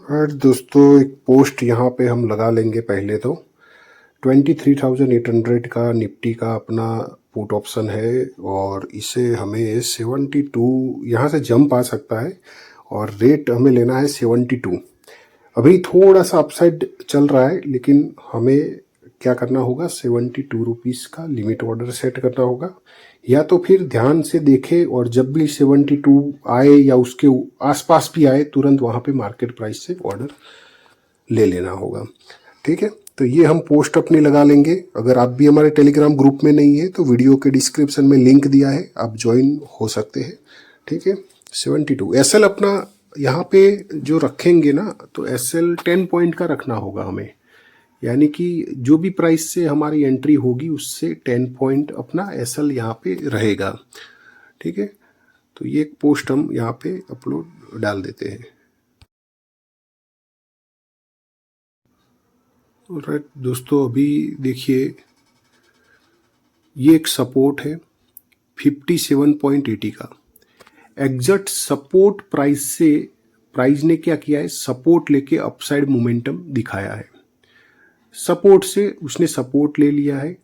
और दोस्तों एक पोस्ट यहाँ पे हम लगा लेंगे। पहले तो 23,800 का निफ्टी का अपना पुट ऑप्शन है और इसे हमें 72 यहाँ से जंप आ सकता है और रेट हमें लेना है 72। अभी थोड़ा सा अपसाइड चल रहा है लेकिन हमें क्या करना होगा, 72 रुपीज़ का लिमिट ऑर्डर सेट करना होगा, या तो फिर ध्यान से देखें और जब भी 72 आए या उसके आसपास भी आए तुरंत वहाँ पे मार्केट प्राइस से ऑर्डर ले लेना होगा। ठीक है, तो ये हम पोस्ट अपनी लगा लेंगे। अगर आप भी हमारे टेलीग्राम ग्रुप में नहीं है तो वीडियो के डिस्क्रिप्शन में लिंक दिया है, आप ज्वाइन हो सकते हैं। ठीक है, 72 एसएल अपना यहाँ पे जो रखेंगे ना, तो एसएल 10 पॉइंट का रखना होगा हमें, यानी कि जो भी प्राइस से हमारी एंट्री होगी उससे 10 पॉइंट अपना एसएल यहाँ पे रहेगा। ठीक है, तो ये एक पोस्ट हम यहाँ पे अपलोड डाल देते हैं। राइट दोस्तों, अभी देखिए ये एक सपोर्ट है 57.80 का। एग्जैक्ट सपोर्ट प्राइस से प्राइस ने क्या किया है, सपोर्ट लेके अपसाइड मोमेंटम दिखाया है। सपोर्ट से उसने सपोर्ट ले लिया है,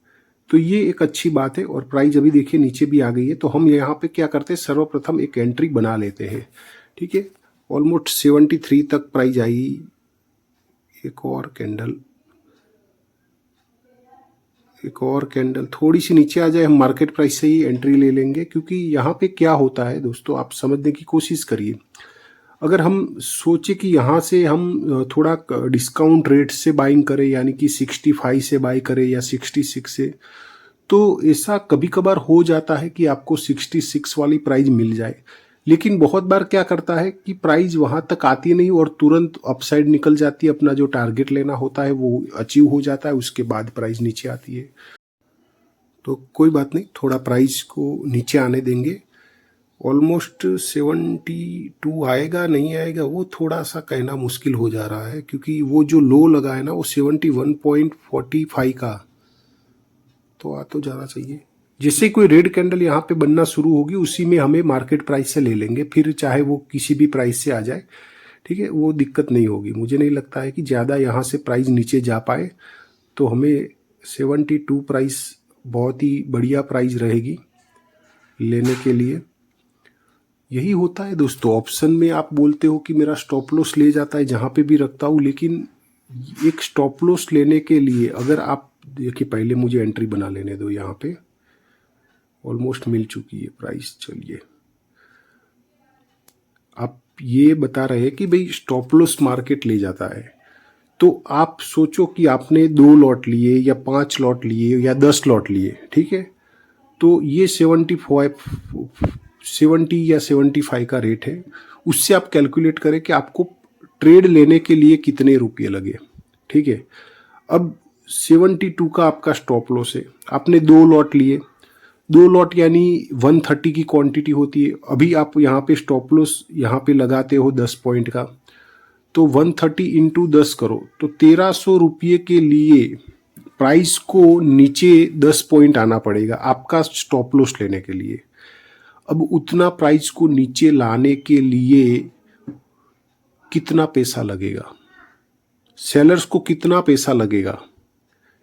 तो ये एक अच्छी बात है। और प्राइस अभी देखिए नीचे भी आ गई है, तो हम यहाँ पे क्या करते हैं, सर्वप्रथम एक एंट्री बना लेते हैं। ठीक है, ऑलमोस्ट 73 तक प्राइस आई। एक और कैंडल थोड़ी सी नीचे आ जाए, हम मार्केट प्राइस से ही एंट्री ले लेंगे, क्योंकि यहाँ पे क्या होता है दोस्तों, आप समझने की कोशिश करिए। अगर हम सोचे कि यहाँ से हम थोड़ा डिस्काउंट रेट से बाइंग करें, यानी कि 65 से बाई करें या 66 से, तो ऐसा कभी कभार हो जाता है कि आपको 66 वाली प्राइस मिल जाए, लेकिन बहुत बार क्या करता है कि प्राइस वहां तक आती नहीं और तुरंत अपसाइड निकल जाती है। अपना जो टारगेट लेना होता है वो अचीव हो जाता है, उसके बाद प्राइस नीचे आती है। तो कोई बात नहीं, थोड़ा प्राइस को नीचे आने देंगे। ऑलमोस्ट 72 आएगा नहीं आएगा वो थोड़ा सा कहना मुश्किल हो जा रहा है, क्योंकि वो जो लो लगा है ना वो 71.45 का, तो आ तो जाना चाहिए। जैसे कोई रेड कैंडल यहाँ पे बनना शुरू होगी उसी में हमें मार्केट प्राइस से ले लेंगे, फिर चाहे वो किसी भी प्राइस से आ जाए। ठीक है, वो दिक्कत नहीं होगी। मुझे नहीं लगता है कि ज़्यादा यहाँ से प्राइस नीचे जा पाए, तो हमें 72 प्राइस बहुत ही बढ़िया प्राइस रहेगी लेने के लिए। यही होता है दोस्तों, ऑप्शन में आप बोलते हो कि मेरा स्टॉप लॉस ले जाता है जहाँ पे भी रखता हूँ, लेकिन एक स्टॉप लॉस लेने के लिए अगर आप देखिए, पहले मुझे एंट्री बना लेने दो। यहाँ पे ऑलमोस्ट मिल चुकी है प्राइस। चलिए, आप ये बता रहे हैं कि भाई स्टॉप लॉस मार्केट ले जाता है, तो आप सोचो कि आपने 2 लॉट लिए या 5 लॉट लिए या 10 लॉट लिए। ठीक है, तो ये 70 या 75 का रेट है। उससे आप कैलकुलेट करें कि आपको ट्रेड लेने के लिए कितने रुपये लगे। ठीक है, अब 72 का आपका स्टॉप लॉस है, आपने 2 लॉट लिए। 2 लॉट यानी 130 की क्वांटिटी होती है। अभी आप यहाँ पे स्टॉप लॉस यहाँ पे लगाते हो 10 पॉइंट का, तो 130 इंटू 10 करो तो 1300 रुपये के लिए प्राइस को नीचे 10 पॉइंट आना पड़ेगा आपका स्टॉप लॉस लेने के लिए। अब उतना प्राइस को नीचे लाने के लिए कितना पैसा लगेगा, सेलर्स को कितना पैसा लगेगा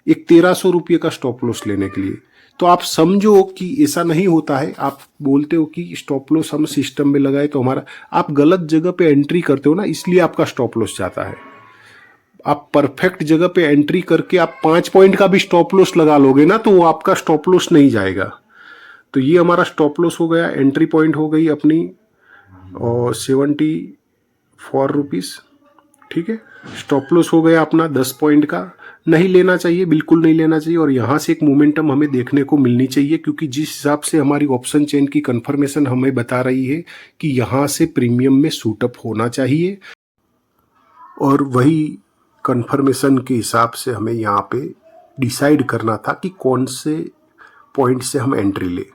एक 1300 रुपये का स्टॉप लॉस लेने के लिए? तो आप समझो कि ऐसा नहीं होता है। आप बोलते हो कि स्टॉप लॉस हम सिस्टम में लगाए तो हमारा, आप गलत जगह पे एंट्री करते हो ना, इसलिए आपका स्टॉप लॉस जाता है। आप परफेक्ट जगह पे एंट्री करके आप 5 पॉइंट का भी स्टॉप लॉस लगा लोगे ना, तो वो आपका स्टॉप लॉस नहीं जाएगा। तो ये हमारा स्टॉप लॉस हो गया, एंट्री पॉइंट हो गई अपनी और 74 रुपीज़। ठीक है, स्टॉप लॉस हो गया अपना 10 पॉइंट का। नहीं लेना चाहिए, बिल्कुल नहीं लेना चाहिए। और यहाँ से एक मोमेंटम हमें देखने को मिलनी चाहिए, क्योंकि जिस हिसाब से हमारी ऑप्शन चेन की कंफर्मेशन हमें बता रही है कि यहाँ से प्रीमियम में सूटअप होना चाहिए, और वही कंफर्मेशन के हिसाब से हमें यहाँ पे डिसाइड करना था कि कौन से पॉइंट से हम एंट्री ले।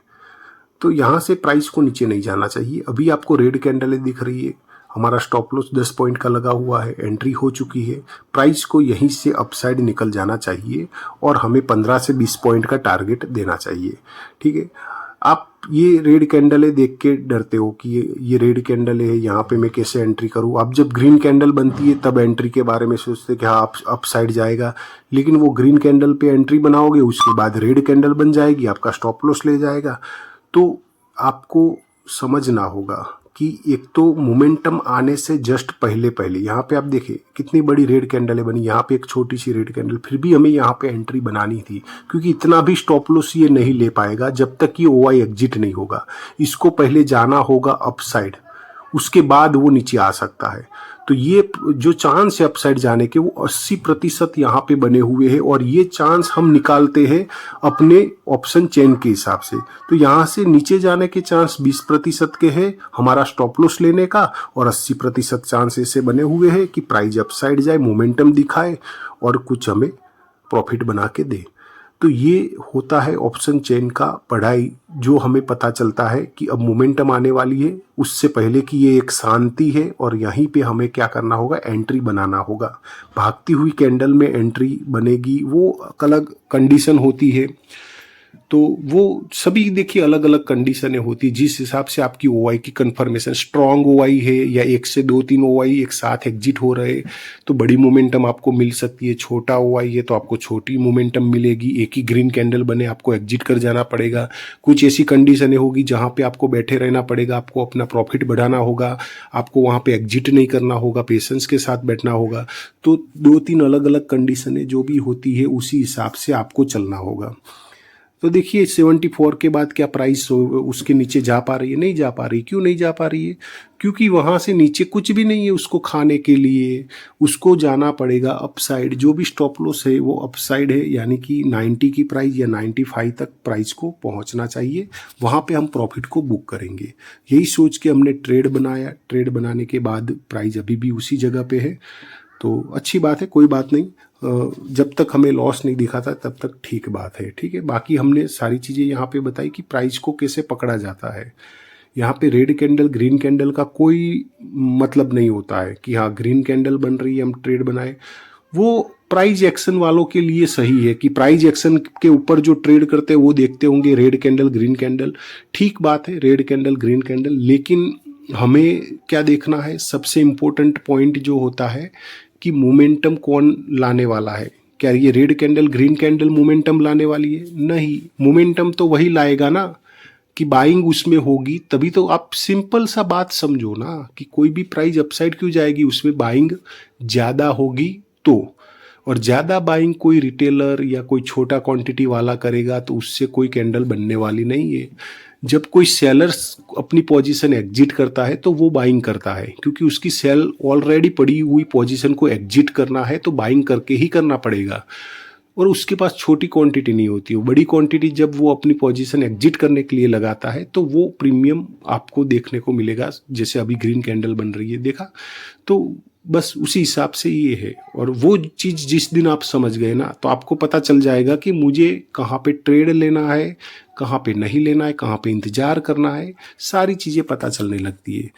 तो यहाँ से प्राइस को नीचे नहीं जाना चाहिए। अभी आपको रेड कैंडल दिख रही है, हमारा स्टॉप लॉस 10 पॉइंट का लगा हुआ है, एंट्री हो चुकी है। प्राइस को यहीं से अपसाइड निकल जाना चाहिए और हमें 15 से 20 पॉइंट का टारगेट देना चाहिए। ठीक है, आप ये रेड कैंडल है देख के डरते हो कि ये रेड कैंडल है, यहाँ पे मैं कैसे एंट्री करूँ। अब जब ग्रीन कैंडल बनती है तब एंट्री के बारे में सोचते कि हाँ अप साइड जाएगा, लेकिन वो ग्रीन कैंडल पे एंट्री बनाओगे, उसके बाद रेड कैंडल बन जाएगी, आपका स्टॉप लॉस ले जाएगा। तो आपको समझना होगा कि एक तो मोमेंटम आने से जस्ट पहले पहले यहाँ पे आप देखिए कितनी बड़ी रेड कैंडल बनी, यहाँ पे एक छोटी सी रेड कैंडल, फिर भी हमें यहाँ पे एंट्री बनानी थी, क्योंकि इतना भी स्टॉप लॉस ये नहीं ले पाएगा जब तक ये ओआई एग्जिट नहीं होगा। इसको पहले जाना होगा अप साइड, उसके बाद वो नीचे आ सकता है। तो ये जो चांस है अपसाइड जाने के वो 80% यहाँ पे बने हुए हैं, और ये चांस हम निकालते हैं अपने ऑप्शन चेन के हिसाब से। तो यहाँ से नीचे जाने के चांस 20% के हैं हमारा स्टॉप लॉस लेने का, और 80% चांस ऐसे बने हुए हैं कि प्राइस अपसाइड जाए, मोमेंटम दिखाए और कुछ हमें प्रॉफिट बना के दे। तो ये होता है ऑप्शन चेन का पढ़ाई, जो हमें पता चलता है कि अब मोमेंटम आने वाली है, उससे पहले कि ये एक शांति है, और यहीं पे हमें क्या करना होगा, एंट्री बनाना होगा। भागती हुई कैंडल में एंट्री बनेगी, वो अलग कंडीशन होती है। तो वो सभी देखिए अलग अलग कंडीशनें होती है, जिस हिसाब से आपकी ओआई की कंफर्मेशन स्ट्रांग ओआई है या 1 से 2-3 ओआई एक साथ एग्जिट हो रहे तो बड़ी मोमेंटम आपको मिल सकती है। छोटा ओआई है तो आपको छोटी मोमेंटम मिलेगी, एक ही ग्रीन कैंडल बने आपको एग्जिट कर जाना पड़ेगा। कुछ ऐसी कंडीशनें होगी जहाँ पे आपको बैठे रहना पड़ेगा, आपको अपना प्रॉफिट बढ़ाना होगा, आपको वहाँ पे एग्जिट नहीं करना होगा, पेशेंस के साथ बैठना होगा। तो 2-3 अलग अलग कंडीशनें जो भी होती है उसी हिसाब से आपको चलना होगा। तो देखिए 74 के बाद क्या प्राइस उसके नीचे जा पा रही है? नहीं जा पा रही। क्यों नहीं जा पा रही है? क्योंकि वहाँ से नीचे कुछ भी नहीं है उसको खाने के लिए, उसको जाना पड़ेगा अपसाइड। जो भी स्टॉप लॉस है वो अपसाइड है, यानी कि 90 की प्राइस या 95 तक प्राइस को पहुँचना चाहिए, वहाँ पे हम प्रॉफिट को बुक करेंगे। यही सोच के हमने ट्रेड बनाया। ट्रेड बनाने के बाद प्राइस अभी भी उसी जगह पे है, तो अच्छी बात है, कोई बात नहीं। जब तक हमें लॉस नहीं दिखाता तब तक ठीक बात है, ठीक है। बाकी हमने सारी चीज़ें यहाँ पे बताई कि प्राइस को कैसे पकड़ा जाता है। यहाँ पे रेड कैंडल ग्रीन कैंडल का कोई मतलब नहीं होता है कि हाँ ग्रीन कैंडल बन रही है हम ट्रेड बनाए। वो प्राइस एक्शन वालों के लिए सही है कि प्राइस एक्शन के ऊपर जो ट्रेड करते हैं वो देखते होंगे रेड कैंडल ग्रीन कैंडल, ठीक बात है, रेड कैंडल ग्रीन कैंडल। लेकिन हमें क्या देखना है, सबसे इम्पोर्टेंट पॉइंट जो होता है कि मोमेंटम कौन लाने वाला है। क्या ये red candle green candle momentum लाने वाली है? नहीं, मोमेंटम तो वही लाएगा ना कि बाइंग उसमें होगी, तभी तो। आप सिंपल सा बात समझो ना कि कोई भी प्राइस अपसाइड क्यों जाएगी, उसमें बाइंग ज़्यादा होगी तो। और ज़्यादा बाइंग कोई रिटेलर या कोई छोटा क्वांटिटी वाला करेगा तो उससे कोई कैंडल बनने वाली नहीं है। जब कोई सेलर्स अपनी पोजीशन एग्जिट करता है तो वो बाइंग करता है, क्योंकि उसकी सेल ऑलरेडी पड़ी हुई पोजीशन को एग्जिट करना है तो बाइंग करके ही करना पड़ेगा। और उसके पास छोटी क्वांटिटी नहीं होती, वो बड़ी क्वांटिटी जब वो अपनी पोजीशन एग्जिट करने के लिए लगाता है तो वो प्रीमियम आपको देखने को मिलेगा। जैसे अभी ग्रीन कैंडल बन रही है, देखा, तो बस उसी हिसाब से ये है। और वो चीज़ जिस दिन आप समझ गए ना तो आपको पता चल जाएगा कि मुझे कहाँ पे ट्रेड लेना है, कहाँ पे नहीं लेना है, कहाँ पे इंतज़ार करना है, सारी चीज़ें पता चलने लगती है।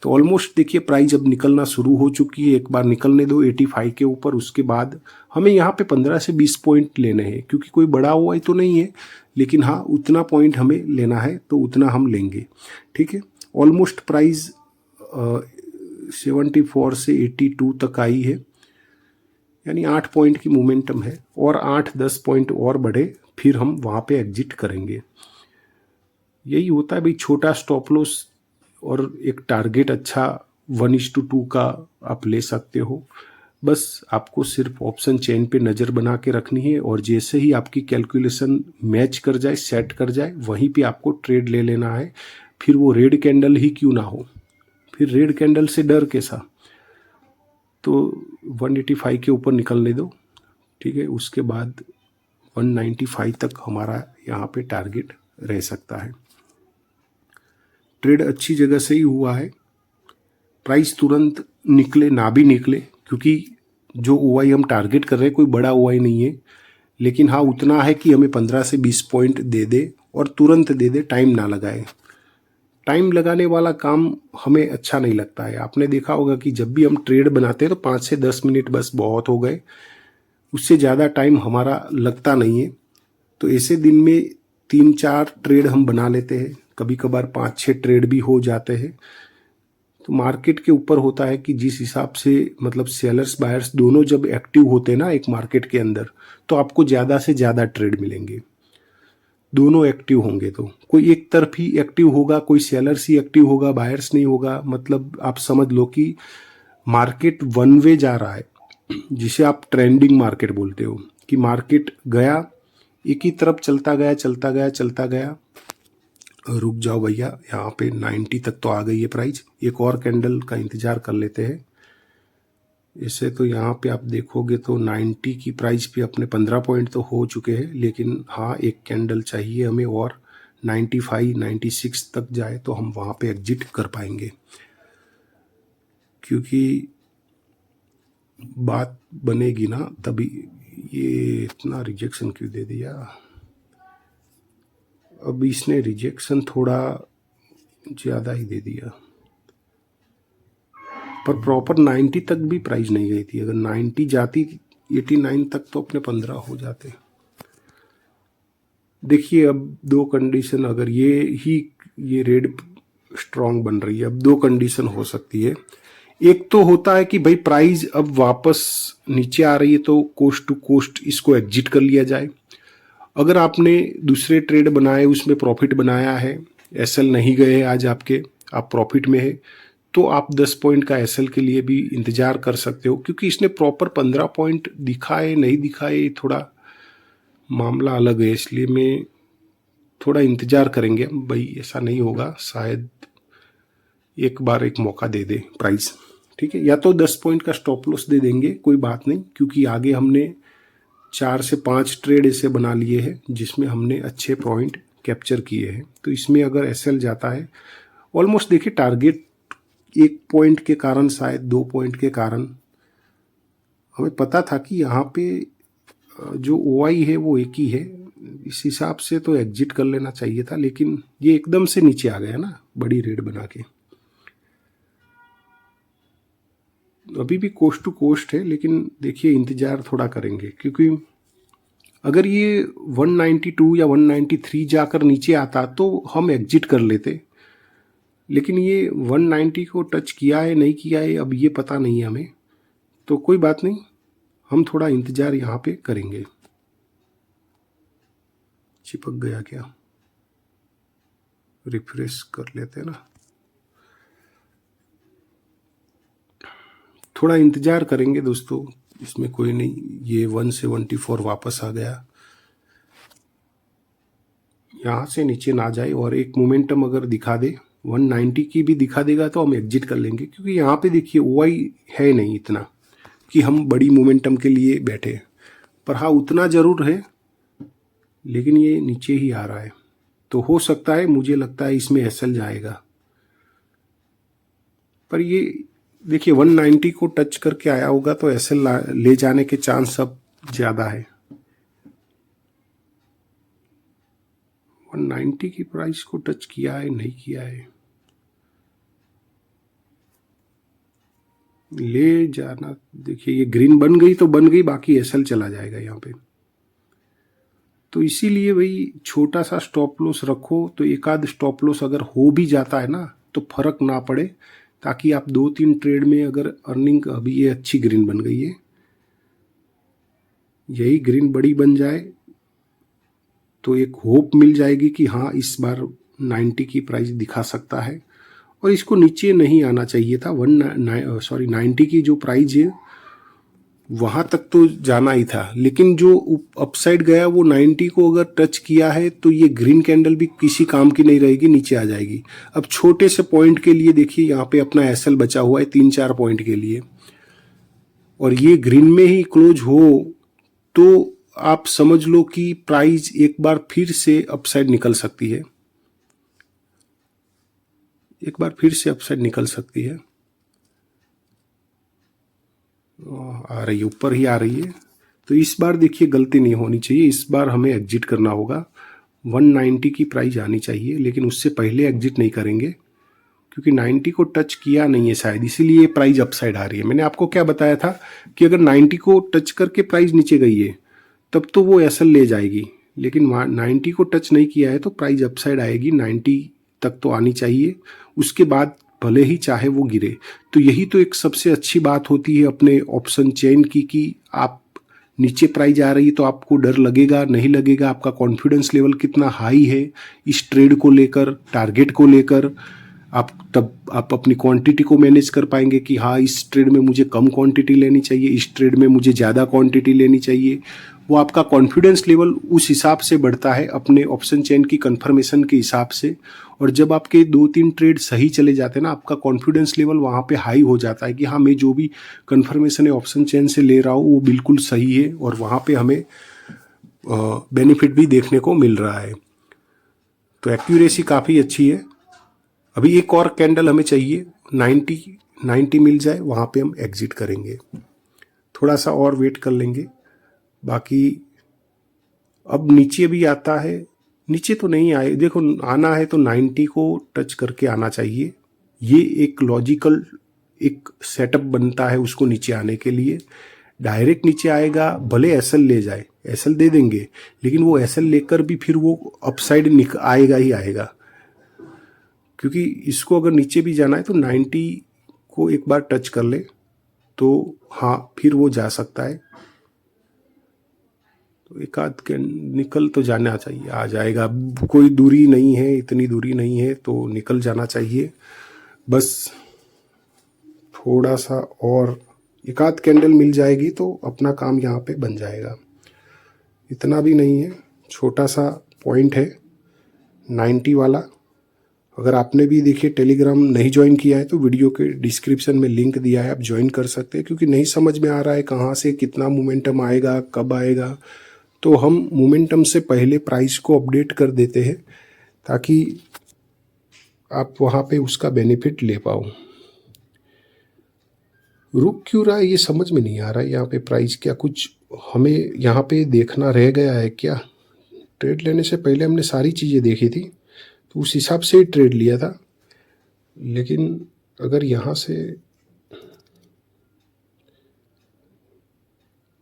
तो ऑलमोस्ट देखिए प्राइस अब निकलना शुरू हो चुकी है, एक बार निकलने दो 85 के ऊपर, उसके बाद हमें यहाँ पे 15 से 20 पॉइंट लेने हैं, क्योंकि कोई बड़ा हुआ ही तो नहीं है, लेकिन हाँ उतना पॉइंट हमें लेना है तो उतना हम लेंगे, ठीक है। ऑलमोस्ट प्राइस 74 से 82 तक आई है, यानी 8 पॉइंट की मोमेंटम है, और 8-10 पॉइंट और बढ़े फिर हम वहाँ पे एग्जिट करेंगे। यही होता है भाई, छोटा स्टॉप लॉस और एक टारगेट अच्छा 1:2 का आप ले सकते हो। बस आपको सिर्फ ऑप्शन चेन पे नज़र बना के रखनी है, और जैसे ही आपकी कैलकुलेशन मैच कर जाए, सेट कर जाए, वहीं पे आपको ट्रेड ले लेना है। फिर वो रेड कैंडल ही क्यों ना हो, फिर रेड कैंडल से डर कैसा। तो 185 के ऊपर निकलने दो, ठीक है। उसके बाद 195 तक हमारा यहाँ पे टारगेट रह सकता है। ट्रेड अच्छी जगह से ही हुआ है, प्राइस तुरंत निकले ना भी निकले, क्योंकि जो ओआई हम टारगेट कर रहे हैं कोई बड़ा ओआई नहीं है, लेकिन हाँ उतना है कि हमें 15 से 20 पॉइंट दे दे, और तुरंत दे दे, टाइम ना लगाए। टाइम लगाने वाला काम हमें अच्छा नहीं लगता है। आपने देखा होगा कि जब भी हम ट्रेड बनाते हैं तो 5 से 10 मिनट बस बहुत हो गए, उससे ज़्यादा टाइम हमारा लगता नहीं है। तो ऐसे दिन में 3-4 ट्रेड हम बना लेते हैं, कभी कभार 5-6 ट्रेड भी हो जाते हैं। तो मार्केट के ऊपर होता है कि जिस हिसाब से मतलब सेलर्स बायर्स दोनों जब एक्टिव होते हैं ना एक मार्केट के अंदर, तो आपको ज़्यादा से ज़्यादा ट्रेड मिलेंगे। दोनों एक्टिव होंगे तो कोई एक तरफ ही एक्टिव होगा, कोई सेलर्स ही एक्टिव होगा, बायर्स नहीं होगा, मतलब आप समझ लो कि मार्केट वन वे जा रहा है, जिसे आप ट्रेंडिंग मार्केट बोलते हो, कि मार्केट गया एक ही तरफ चलता गया चलता गया चलता गया। रुक जाओ भैया, यहाँ पे 90 तक तो आ गई है प्राइस, एक और कैंडल का इंतजार कर लेते हैं। इससे तो यहाँ पे आप देखोगे तो 90 की प्राइस पे अपने 15 पॉइंट तो हो चुके हैं, लेकिन हाँ एक कैंडल चाहिए हमें और 95 96 तक जाए तो हम वहाँ पे एग्जिट कर पाएंगे। क्योंकि बात बनेगी ना तभी। ये इतना रिजेक्शन क्यों दे दिया? अब इसने रिजेक्शन थोड़ा ज़्यादा ही दे दिया, पर प्रॉपर 90 तक भी प्राइस नहीं गई थी। अगर 90 जाती 89 तक तो अपने 15 हो जाते। देखिए अब दो कंडीशन, अगर ये रेड स्ट्रांग बन रही है, अब दो कंडीशन हो सकती है। एक तो होता है कि भाई प्राइस अब वापस नीचे आ रही है तो कोस्ट टू कोस्ट इसको एग्जिट कर लिया जाए। अगर आपने दूसरे ट्रेड बनाए, उसमें प्रॉफिट बनाया है, एसएल नहीं गए आज आपके, आप प्रॉफिट में है, तो आप 10 पॉइंट का एसएल के लिए भी इंतजार कर सकते हो। क्योंकि इसने प्रॉपर 15 पॉइंट दिखाए नहीं दिखाए थोड़ा मामला अलग है, इसलिए मैं थोड़ा इंतजार करेंगे भाई। ऐसा नहीं होगा, शायद एक बार एक मौका दे दे प्राइस, ठीक है। या तो 10 पॉइंट का स्टॉप लॉस दे देंगे, कोई बात नहीं, क्योंकि आगे हमने 4 से 5 ट्रेड ऐसे बना लिए हैं जिसमें हमने अच्छे पॉइंट कैप्चर किए हैं। तो इसमें अगर एसएल जाता है ऑलमोस्ट, देखिए टारगेट 1 पॉइंट के कारण, शायद 2 पॉइंट के कारण हमें पता था कि यहाँ पे जो ओआई है वो एक ही है, इस हिसाब से तो एग्जिट कर लेना चाहिए था। लेकिन ये एकदम से नीचे आ गया ना बड़ी रेड बना के। अभी भी कोस्ट टू कोस्ट है, लेकिन देखिए इंतजार थोड़ा करेंगे, क्योंकि अगर ये 192 या 193 जाकर नीचे आता तो हम एग्जिट कर लेते। लेकिन ये 190 को टच किया है नहीं किया है अब ये पता नहीं है हमें, तो कोई बात नहीं, हम थोड़ा इंतजार यहाँ पे करेंगे। चिपक गया क्या? रिफ्रेश कर लेते हैं ना, थोड़ा इंतजार करेंगे दोस्तों, इसमें कोई नहीं। ये 174 वापस आ गया, यहाँ से नीचे ना जाए और एक मोमेंटम अगर दिखा दे, 190 की भी दिखा देगा तो हम एग्जिट कर लेंगे। क्योंकि यहाँ पे देखिए ओआई है नहीं इतना कि हम बड़ी मोमेंटम के लिए बैठे, पर हाँ उतना ज़रूर है, लेकिन ये नीचे ही आ रहा है। तो हो सकता है, मुझे लगता है इसमें एसएल जाएगा, पर ये देखिए 190 को टच करके आया होगा तो एसएल ले जाने के चांस अब ज़्यादा है। 190 की प्राइस को टच किया है नहीं किया है, ले जाना। देखिए ये ग्रीन बन गई तो बन गई, बाकी एसएल चला जाएगा यहाँ पे। तो इसीलिए भाई छोटा सा स्टॉप लॉस रखो, तो एक आध स्टॉप लॉस अगर हो भी जाता है ना तो फर्क ना पड़े, ताकि आप 2-3 ट्रेड में अगर अर्निंग, अभी ये अच्छी ग्रीन बन गई है, यही ग्रीन बड़ी बन जाए तो एक होप मिल जाएगी कि हाँ इस बार 90 की प्राइस दिखा सकता है। और इसको नीचे नहीं आना चाहिए था, 90 की जो प्राइस है वहाँ तक तो जाना ही था। लेकिन जो अपसाइड गया वो 90 को अगर टच किया है तो ये ग्रीन कैंडल भी किसी काम की नहीं रहेगी, नीचे आ जाएगी। अब छोटे से पॉइंट के लिए देखिए यहाँ पे अपना एसएल बचा हुआ है 3-4 पॉइंट के लिए, और ये ग्रीन में ही क्लोज हो तो आप समझ लो कि प्राइस एक बार फिर से अपसाइड निकल सकती है, एक बार फिर से अपसाइड निकल सकती है। आ रही है, ऊपर ही आ रही है। तो इस बार देखिए गलती नहीं होनी चाहिए, इस बार हमें एग्जिट करना होगा। 190 की प्राइस आनी चाहिए, लेकिन उससे पहले एग्जिट नहीं करेंगे, क्योंकि 90 को टच किया नहीं है शायद, इसीलिए प्राइस अपसाइड आ रही है। मैंने आपको क्या बताया था कि अगर 90 को टच करके प्राइस नीचे गई है तब तो वो एसएल ले जाएगी, लेकिन 90 को टच नहीं किया है तो प्राइस अपसाइड आएगी 90 तक तो आनी चाहिए, उसके बाद भले ही चाहे वो गिरे। तो यही तो एक सबसे अच्छी बात होती है अपने ऑप्शन चेन की, कि आप नीचे प्राइस आ रही है तो आपको डर लगेगा नहीं लगेगा, आपका कॉन्फिडेंस लेवल कितना हाई है इस ट्रेड को लेकर, टारगेट को लेकर। तब आप अपनी क्वांटिटी को मैनेज कर पाएंगे कि हाँ इस ट्रेड में मुझे कम क्वांटिटी लेनी चाहिए, इस ट्रेड में मुझे ज़्यादा क्वांटिटी लेनी चाहिए। वो आपका कॉन्फिडेंस लेवल उस हिसाब से बढ़ता है अपने ऑप्शन चेन की कंफर्मेशन के हिसाब से। और जब आपके 2-3 ट्रेड सही चले जाते हैं ना, आपका कॉन्फिडेंस लेवल वहाँ पे हाई हो जाता है कि हाँ मैं जो भी कंफर्मेशन है ऑप्शन चेन से ले रहा हूँ वो बिल्कुल सही है, और वहाँ पे हमें बेनिफिट भी देखने को मिल रहा है। तो एक्यूरेसी काफ़ी अच्छी है। अभी एक और कैंडल हमें चाहिए, 90 मिल जाए, वहाँ पे हम एग्जिट करेंगे। थोड़ा सा और वेट कर लेंगे। बाकी अब नीचे भी आता है, नीचे तो नहीं आए, देखो आना है तो 90 को टच करके आना चाहिए। ये एक लॉजिकल एक सेटअप बनता है उसको नीचे आने के लिए। डायरेक्ट नीचे आएगा, भले एसएल ले जाए, एसएल दे देंगे, लेकिन वो एसएल लेकर भी फिर वो अपसाइड आएगा ही आएगा, क्योंकि इसको अगर नीचे भी जाना है तो 90 को एक बार टच कर ले तो हाँ फिर वो जा सकता है। तो एक आध निकल तो जाना चाहिए, आ जाएगा, कोई दूरी नहीं है, इतनी दूरी नहीं है तो निकल जाना चाहिए। बस थोड़ा सा और एक आध कैंडल मिल जाएगी तो अपना काम यहाँ पे बन जाएगा। इतना भी नहीं है, छोटा सा पॉइंट है 90 वाला। अगर आपने भी देखिए टेलीग्राम नहीं ज्वाइन किया है तो वीडियो के डिस्क्रिप्शन में लिंक दिया है, आप ज्वाइन कर सकते हैं। क्योंकि नहीं समझ में आ रहा है कहाँ से कितना मोमेंटम आएगा, कब आएगा, तो हम मोमेंटम से पहले प्राइस को अपडेट कर देते हैं ताकि आप वहाँ पे उसका बेनिफिट ले पाओ। रुक क्यों रहा है ये समझ में नहीं आ रहा है। यहाँ पे प्राइस क्या कुछ हमें यहाँ पे देखना रह गया है क्या? ट्रेड लेने से पहले हमने सारी चीज़ें देखी थी तो उस हिसाब से ही ट्रेड लिया था, लेकिन अगर यहाँ से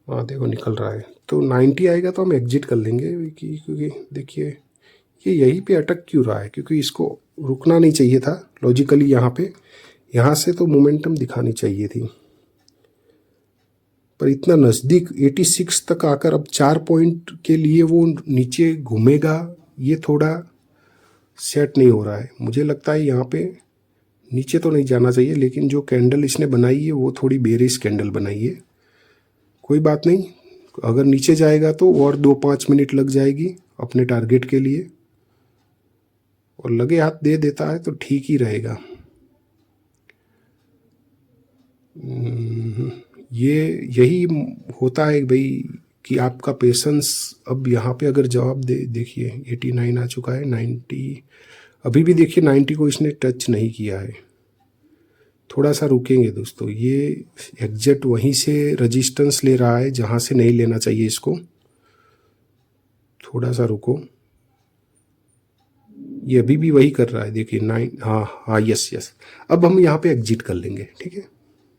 हाँ देखो निकल रहा है तो 90 आएगा तो हम एग्जिट कर लेंगे। क्योंकि देखिए ये यहीं पे अटक क्यों रहा है, क्योंकि इसको रुकना नहीं चाहिए था लॉजिकली। यहाँ से तो मोमेंटम दिखानी चाहिए थी, पर इतना नज़दीक 86 तक आकर अब 4 पॉइंट के लिए वो नीचे घूमेगा, ये थोड़ा सेट नहीं हो रहा है। मुझे लगता है यहाँ पे नीचे तो नहीं जाना चाहिए, लेकिन जो कैंडल इसने बनाई है वो थोड़ी बेरिश कैंडल बनाई है। कोई बात नहीं, अगर नीचे जाएगा तो और 2-5 मिनट लग जाएगी अपने टारगेट के लिए, और लगे हाथ दे देता है तो ठीक ही रहेगा। यही होता है भाई कि आपका पेशेंस। अब यहाँ पे अगर जवाब देखिए 89 आ चुका है, 90 अभी भी देखिए 90 को इसने टच नहीं किया है। थोड़ा सा रुकेंगे दोस्तों, ये एग्जैक्ट वहीं से रेजिस्टेंस ले रहा है जहाँ से नहीं लेना चाहिए इसको। थोड़ा सा रुको, ये अभी भी वही कर रहा है, देखिए 9 हाँ, यस। अब हम यहाँ पे एग्जिट कर लेंगे, ठीक है।